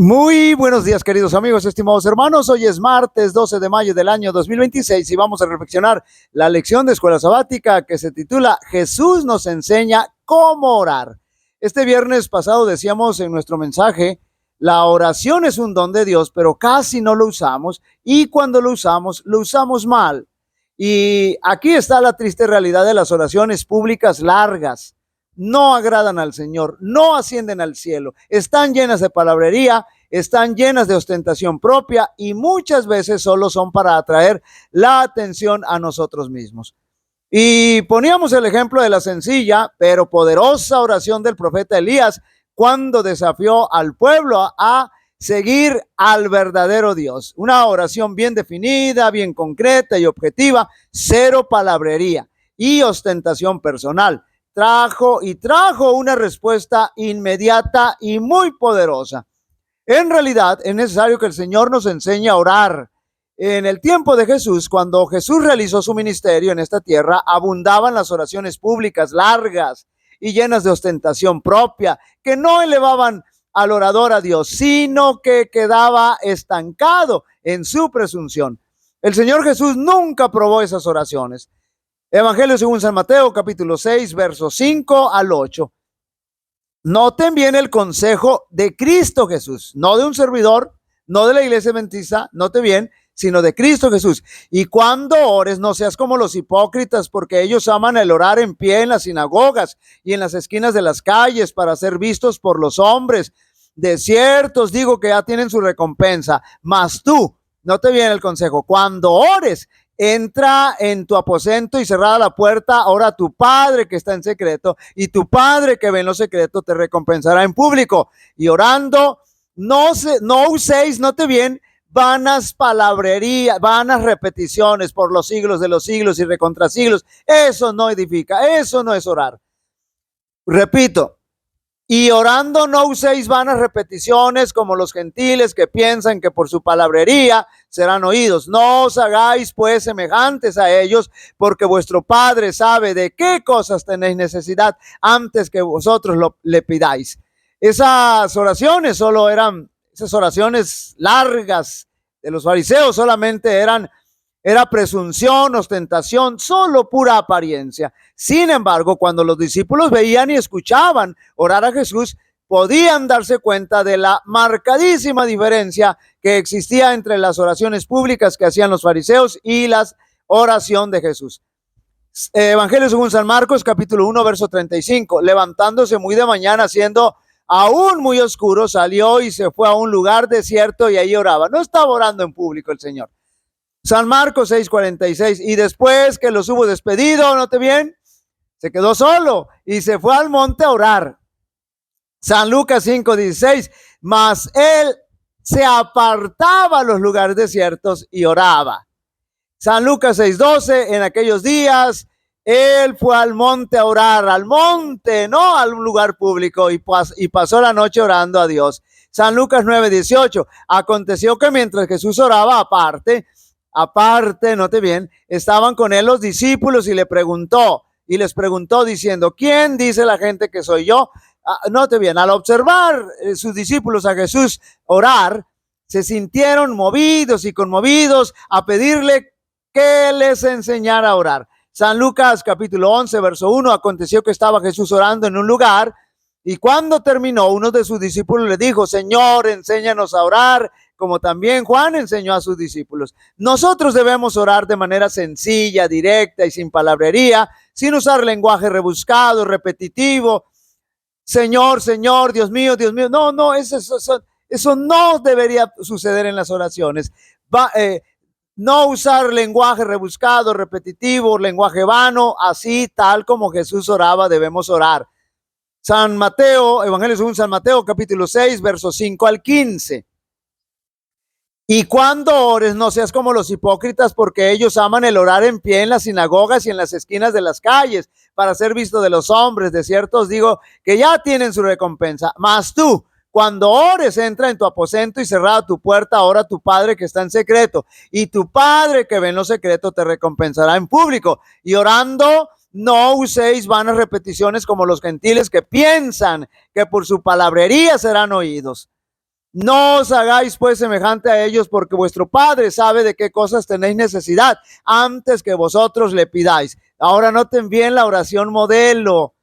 Muy buenos días, queridos amigos, estimados hermanos. Hoy es martes 12 de mayo del año 2026 y vamos a reflexionar la lección de escuela sabática que se titula Jesús nos enseña cómo orar. Este viernes pasado decíamos en nuestro mensaje, la oración es un don de Dios, pero casi no lo usamos y cuando lo usamos mal. Y aquí está la triste realidad de las oraciones públicas largas. No agradan al Señor, no ascienden al cielo, están llenas de palabrería, están llenas de ostentación propia y muchas veces solo son para atraer la atención a nosotros mismos. Y poníamos el ejemplo de la sencilla pero poderosa oración del profeta Elías cuando desafió al pueblo a seguir al verdadero Dios. Una oración bien definida, bien concreta y objetiva, cero palabrería y ostentación personal. Trajo una respuesta inmediata y muy poderosa. En realidad es necesario que el Señor nos enseñe a orar. En el tiempo de Jesús, cuando Jesús realizó su ministerio en esta tierra, abundaban las oraciones públicas largas y llenas de ostentación propia, que no elevaban al orador a Dios, sino que quedaba estancado en su presunción. El Señor Jesús nunca aprobó esas oraciones. Evangelio según San Mateo, capítulo 6, versos 5 al 8. Noten bien el consejo de Cristo Jesús, no de un servidor, no de la iglesia adventista, note bien, sino de Cristo Jesús. Y cuando ores, no seas como los hipócritas, porque ellos aman el orar en pie en las sinagogas y en las esquinas de las calles para ser vistos por los hombres. De cierto os digo que ya tienen su recompensa. Mas tú, note bien el consejo, cuando ores, entra en tu aposento y cerrada la puerta, ora a tu Padre que está en secreto, y tu Padre que ve en lo secreto te recompensará en público. Y orando, no uséis, note bien, vanas palabrerías, vanas repeticiones por los siglos de los siglos y recontrasiglos. Eso no edifica, eso no es orar. Repito, y orando no uséis vanas repeticiones como los gentiles que piensan que por su palabrería serán oídos. No os hagáis pues semejantes a ellos, porque vuestro Padre sabe de qué cosas tenéis necesidad antes que vosotros le pidáis. Esas oraciones solo eran, esas oraciones largas de los fariseos solamente era presunción, ostentación, solo pura apariencia. Sin embargo, cuando los discípulos veían y escuchaban orar a Jesús, podían darse cuenta de la marcadísima diferencia que existía entre las oraciones públicas que hacían los fariseos y la oración de Jesús. Evangelio según San Marcos, capítulo 1, verso 35. Levantándose muy de mañana, siendo aún muy oscuro, salió y se fue a un lugar desierto y ahí oraba. No estaba orando en público el Señor. San Marcos 6:46, y después que los hubo despedido, note bien, se quedó solo y se fue al monte a orar. San Lucas 5:16, mas él se apartaba a los lugares desiertos y oraba. San Lucas 6:12, en aquellos días él fue al monte a orar, al monte, no a un lugar público, y pasó la noche orando a Dios. San Lucas 9:18, aconteció que mientras Jesús oraba aparte, note bien, estaban con él los discípulos y les preguntó diciendo, ¿quién dice la gente que soy yo? Note bien, al observar sus discípulos a Jesús orar, se sintieron movidos y conmovidos a pedirle que les enseñara a orar. San Lucas capítulo 11, verso 1, aconteció que estaba Jesús orando en un lugar y cuando terminó, uno de sus discípulos le dijo, Señor, enséñanos a orar, como también Juan enseñó a sus discípulos. Nosotros debemos orar de manera sencilla, directa y sin palabrería, sin usar lenguaje rebuscado, repetitivo. Señor, Señor, Dios mío, Dios mío. No, eso no debería suceder en las oraciones. No usar lenguaje rebuscado, repetitivo, lenguaje vano, así tal como Jesús oraba, debemos orar. San Mateo, Evangelio según San Mateo, capítulo 6, versos 5 al 15. Y cuando ores, no seas como los hipócritas, porque ellos aman el orar en pie en las sinagogas y en las esquinas de las calles, para ser visto de los hombres. De cierto os digo que ya tienen su recompensa. Mas tú, cuando ores, entra en tu aposento y cerrada tu puerta, ora a tu Padre que está en secreto. Y tu Padre que ve en lo secreto te recompensará en público. Y orando, no uséis vanas repeticiones como los gentiles que piensan que por su palabrería serán oídos. No os hagáis pues semejante a ellos, porque vuestro Padre sabe de qué cosas tenéis necesidad antes que vosotros le pidáis. Ahora noten bien la oración modelo.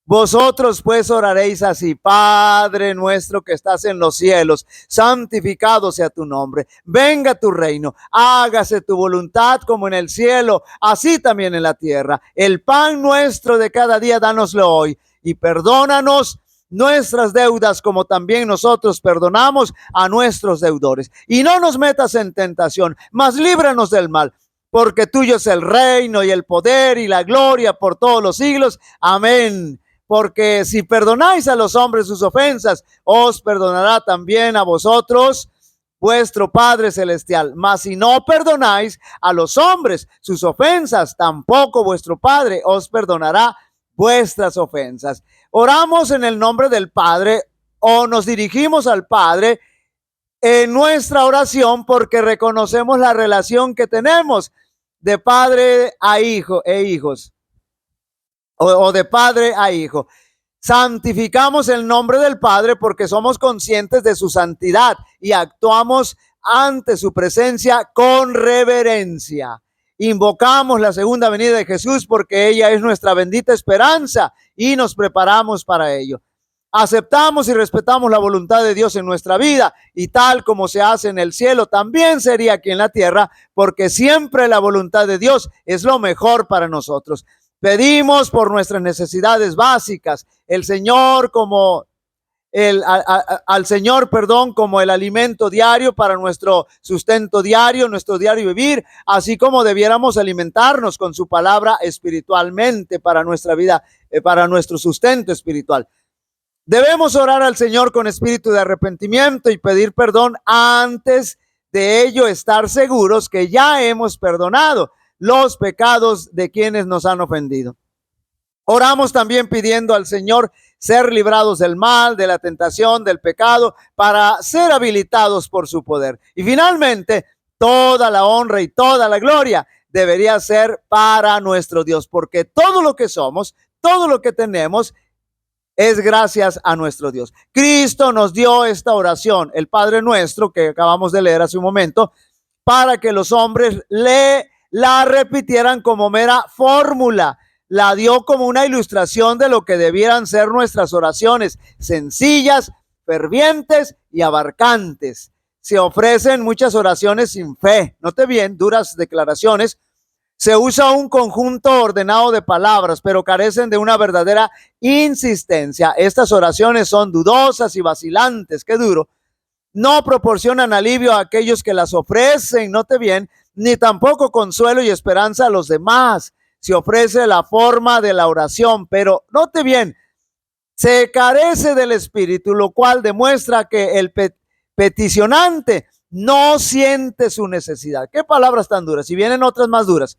Vosotros pues oraréis así: Padre nuestro que estás en los cielos, santificado sea tu nombre, venga tu reino, hágase tu voluntad como en el cielo, así también en la tierra. El pan nuestro de cada día dánoslo hoy, y perdónanos nuestras deudas como también nosotros perdonamos a nuestros deudores. Y no nos metas en tentación, mas líbranos del mal, porque tuyo es el reino y el poder y la gloria por todos los siglos. Amén. Porque si perdonáis a los hombres sus ofensas, os perdonará también a vosotros vuestro Padre Celestial. Mas si no perdonáis a los hombres sus ofensas, tampoco vuestro Padre os perdonará vuestras ofensas. Oramos en el nombre del Padre o nos dirigimos al Padre en nuestra oración porque reconocemos la relación que tenemos de padre a hijo e hijos. O de padre a hijo. Santificamos el nombre del Padre porque somos conscientes de su santidad y actuamos ante su presencia con reverencia. Invocamos la segunda venida de Jesús porque ella es nuestra bendita esperanza y nos preparamos para ello. Aceptamos y respetamos la voluntad de Dios en nuestra vida, y tal como se hace en el cielo, también sería aquí en la tierra, porque siempre la voluntad de Dios es lo mejor para nosotros. Pedimos por nuestras necesidades básicas, el Señor como al Señor, perdón, como el alimento diario para nuestro sustento diario, nuestro diario vivir, así como debiéramos alimentarnos con su palabra espiritualmente para nuestra vida, para nuestro sustento espiritual. Debemos orar al Señor con espíritu de arrepentimiento y pedir perdón antes de ello, estar seguros que ya hemos perdonado los pecados de quienes nos han ofendido. Oramos también pidiendo al Señor ser librados del mal, de la tentación, del pecado, para ser habilitados por su poder. Y finalmente, toda la honra y toda la gloria debería ser para nuestro Dios, porque todo lo que somos, todo lo que tenemos, es gracias a nuestro Dios. Cristo nos dio esta oración, el Padre Nuestro, que acabamos de leer hace un momento, para que los hombres la repitieran como mera fórmula. La dio como una ilustración de lo que debieran ser nuestras oraciones, sencillas, fervientes y abarcantes. Se ofrecen muchas oraciones sin fe, note bien, duras declaraciones. Se usa un conjunto ordenado de palabras, pero carecen de una verdadera insistencia. Estas oraciones son dudosas y vacilantes, qué duro. No proporcionan alivio a aquellos que las ofrecen, note bien, ni tampoco consuelo y esperanza a los demás. Se ofrece la forma de la oración, pero note bien, se carece del espíritu, lo cual demuestra que el peticionante no siente su necesidad. ¿Qué palabras tan duras? Y vienen otras más duras.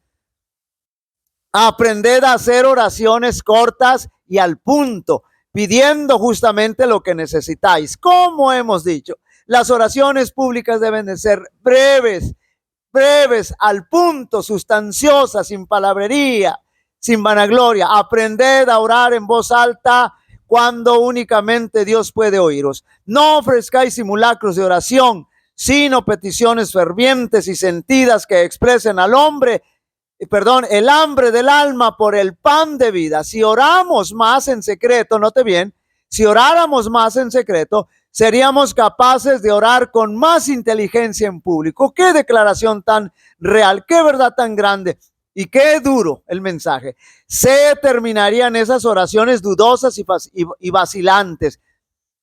Aprended a hacer oraciones cortas y al punto, pidiendo justamente lo que necesitáis. Como hemos dicho, las oraciones públicas deben de ser breves, al punto, sustanciosas, sin palabrería, sin vanagloria. Aprended a orar en voz alta cuando únicamente Dios puede oíros. No ofrezcáis simulacros de oración, sino peticiones fervientes y sentidas que expresen al hombre el hambre del alma por el pan de vida. Si oramos más en secreto, note bien, si oráramos más en secreto, seríamos capaces de orar con más inteligencia en público. Qué declaración tan real, qué verdad tan grande y qué duro el mensaje. Se terminarían esas oraciones dudosas y vacilantes.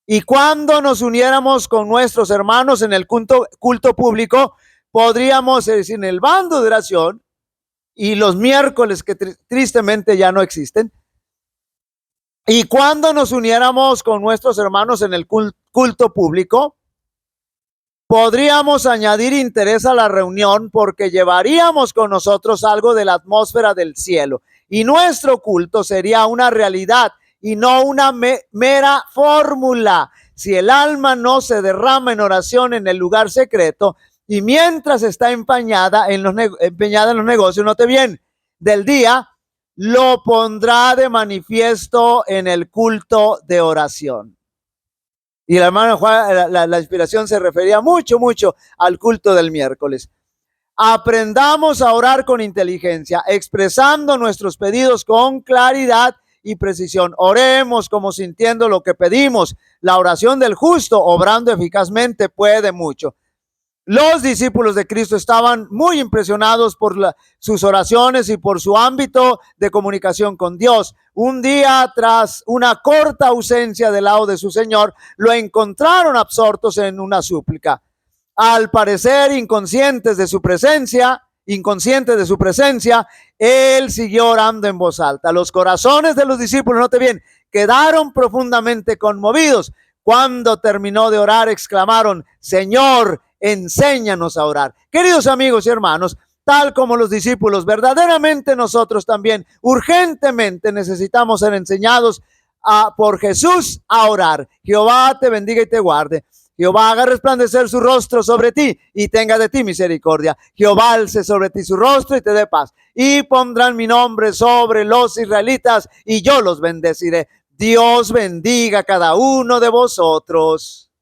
Y cuando nos uniéramos con nuestros hermanos en el culto público, podríamos decir, en el bando de oración, y los miércoles que tristemente ya no existen, y cuando nos uniéramos con nuestros hermanos en el culto público, podríamos añadir interés a la reunión porque llevaríamos con nosotros algo de la atmósfera del cielo, y nuestro culto sería una realidad y no una mera fórmula. Si el alma no se derrama en oración en el lugar secreto, y mientras está empeñada en los negocios, note bien, del día, lo pondrá de manifiesto en el culto de oración. Y la hermana Juan, la inspiración se refería mucho, mucho al culto del miércoles. Aprendamos a orar con inteligencia, expresando nuestros pedidos con claridad y precisión. Oremos como sintiendo lo que pedimos. La oración del justo, obrando eficazmente, puede mucho. Los discípulos de Cristo estaban muy impresionados por sus oraciones y por su ámbito de comunicación con Dios. Un día, tras una corta ausencia del lado de su Señor, lo encontraron absortos en una súplica. Al parecer inconscientes de su presencia, él siguió orando en voz alta. Los corazones de los discípulos, note bien, quedaron profundamente conmovidos. Cuando terminó de orar, exclamaron: Señor, enséñanos a orar. Queridos amigos y hermanos, tal como los discípulos, verdaderamente nosotros también urgentemente necesitamos ser enseñados por Jesús a orar. Jehová te bendiga y te guarde. Jehová haga resplandecer su rostro sobre ti y tenga de ti misericordia. Jehová alce sobre ti su rostro y te dé paz. Y pondrán mi nombre sobre los israelitas y yo los bendeciré. Dios bendiga a cada uno de vosotros.